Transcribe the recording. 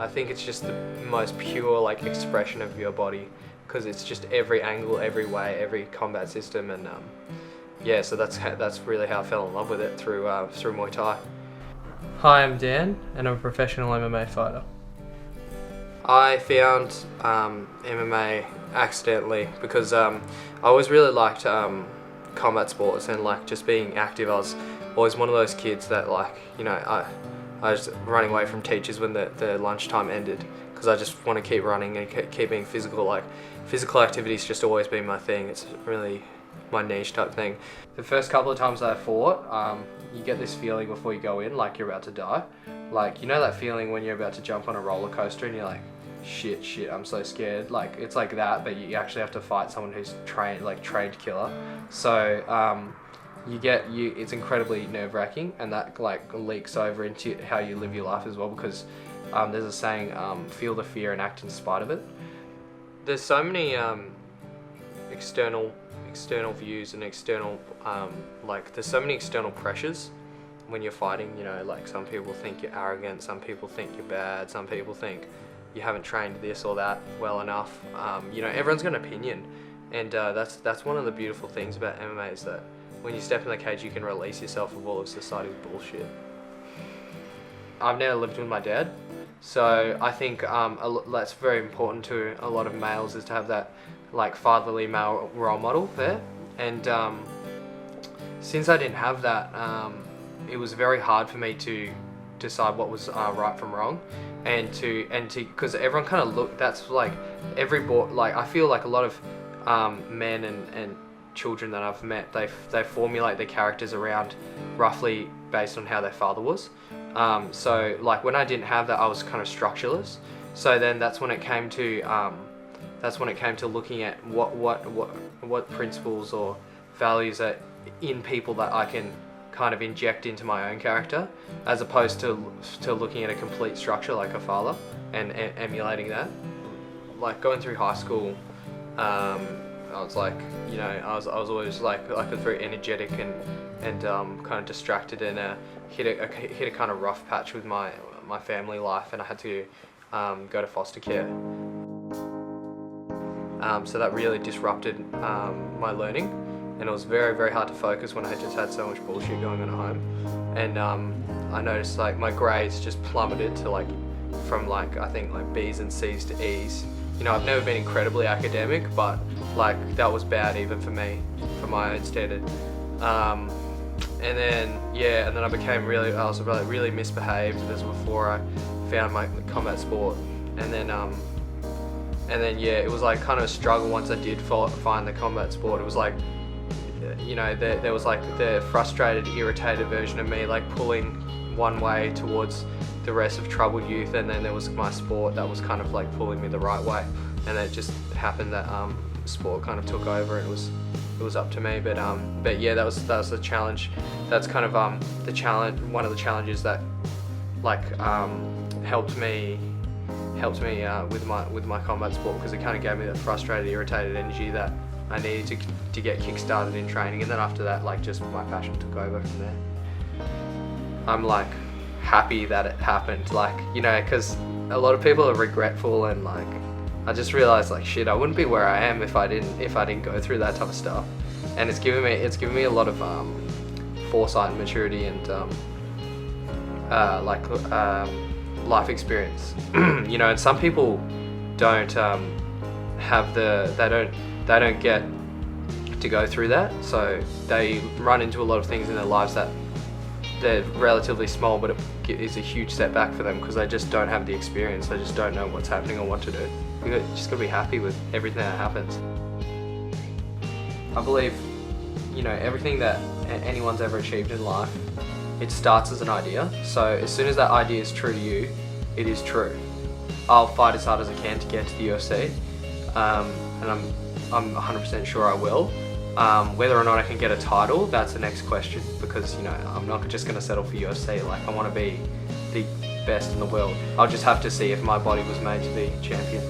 I think it's just the most pure like expression of your body, because it's just every angle, every way, every combat system, and yeah, so that's really how I fell in love with it through Muay Thai. Hi, I'm Dan, and I'm a professional MMA fighter. I found MMA accidentally because I always really liked combat sports and like just being active. I was always one of those kids that like, you know, I was running away from teachers when the lunchtime ended because I just want to keep running and keep being physical. Like physical activity's just always been my thing. It's really my niche type thing. The first couple of times I fought, you get this feeling before you go in like you're about to die. Like, you know that feeling when you're about to jump on a roller coaster and you're like, shit, I'm so scared. Like, it's like that, but you actually have to fight someone who's trained killer. So it's incredibly nerve-wracking, and that like leaks over into how you live your life as well, because there's a saying, feel the fear and act in spite of it. There's so many external views and external there's so many external pressures when you're fighting. You know, like some people think you're arrogant, some people think you're bad, some people think you haven't trained this or that well enough. You know, everyone's got an opinion, and that's one of the beautiful things about MMA, is that when you step in the cage you can release yourself of all of society's bullshit. I've never lived with my dad, so I think that's very important to a lot of males, is to have that like fatherly male role model there. And since I didn't have that, it was very hard for me to decide what was right from wrong, and because everyone kind of that's like I feel like a lot of men and children that I've met, they formulate their characters around roughly based on how their father was. So like when I didn't have that, I was kind of structureless. So then that's when it came to looking at what principles or values are in people that I can kind of inject into my own character, as opposed to looking at a complete structure like a father and emulating that. Like going through high school, I was like, you know, I was always like I was very energetic and kind of distracted, and hit a kind of rough patch with my family life, and I had to go to foster care. So that really disrupted my learning, and it was very, very hard to focus when I just had so much bullshit going on at home. And I noticed like my grades just plummeted to like from like I think like B's and C's to E's. You know, I've never been incredibly academic, but like that was bad even for me, for my own standard. And then I became I was really misbehaved. This was before I found my combat sport, and then it was like kind of a struggle once I did find the combat sport. It was like, you know, there was like the frustrated, irritated version of me like pulling one way towards the rest of troubled youth, and then there was my sport that was kind of like pulling me the right way, and it just happened that sport kind of took over, and it was up to me. But yeah, that was the challenge. That's kind of the challenge, one of the challenges that like helped me with my combat sport, because it kind of gave me that frustrated, irritated energy that I needed to get kick-started in training. And then after that, like just my passion took over from there. I'm like happy that it happened, like, you know, because a lot of people are regretful, and like I just realized like shit, I wouldn't be where I am if I didn't go through that type of stuff. And it's given me a lot of foresight and maturity and life experience. You know, and some people don't have they don't get to go through that, so they run into a lot of things in their lives that they're relatively small, but it is a huge setback for them because they just don't have the experience. They just don't know what's happening or what to do. You just gotta be happy with everything that happens. I believe, you know, everything that anyone's ever achieved in life, it starts as an idea. So as soon as that idea is true to you, it is true. I'll fight as hard as I can to get to the UFC, and I'm 100% sure I will. Whether or not I can get a title, that's the next question, because, you know, I'm not just going to settle for UFC. Like, I want to be the best in the world. I'll just have to see if my body was made to be champion.